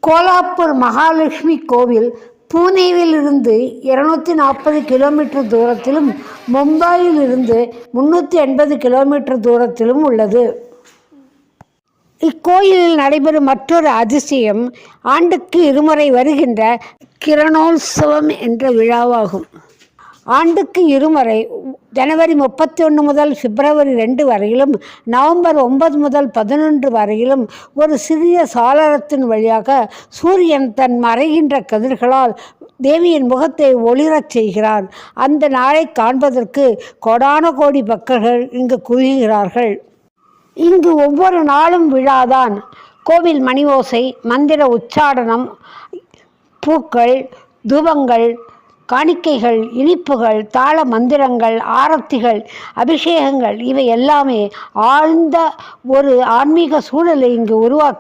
கோலாப்பூர் மகாலட்சுமி கோவில் பூனேவிலிருந்து 240 கிலோமீட்டர் தூரத்திலும் மும்பையிலிருந்து 380 கிலோமீட்டர் தூரத்திலும் உள்ளது. இக்கோயிலில் நடைபெறும் மற்றொரு அதிசயம் ஆண்டுக்கு இருமுறை வருகின்ற கிரணோத்சவம் என்ற விழாவாகும். ஆண்டுக்கு இருமுறை ஜனவரி 31 முதல் பிப்ரவரி 2 வரையிலும், நவம்பர் 9 முதல் 11 வரையிலும் ஒரு சிறிய சாளரத்தின் வழியாக சூரியன் தன் மறைகின்ற கதிர்களால் தேவியின் முகத்தை ஒளிரச் செய்கிறார். அந்த நாளை காண்பதற்கு கோடான கோடி பக்தர்கள் இங்கு குவிகிறார்கள். இங்கு ஒவ்வொரு நாளும் விழாதான். கோவில் மணி ஓசை, மந்திர உச்சாடனம், பூக்கள், தூபங்கள், காணிக்கைகள், இனிப்புகள், தாள மந்திரங்கள், ஆரத்திகள், அபிஷேகங்கள் இவை எல்லாமே ஆழ்ந்த ஒரு ஆன்மீக சூழலை இங்கு உருவாக்கி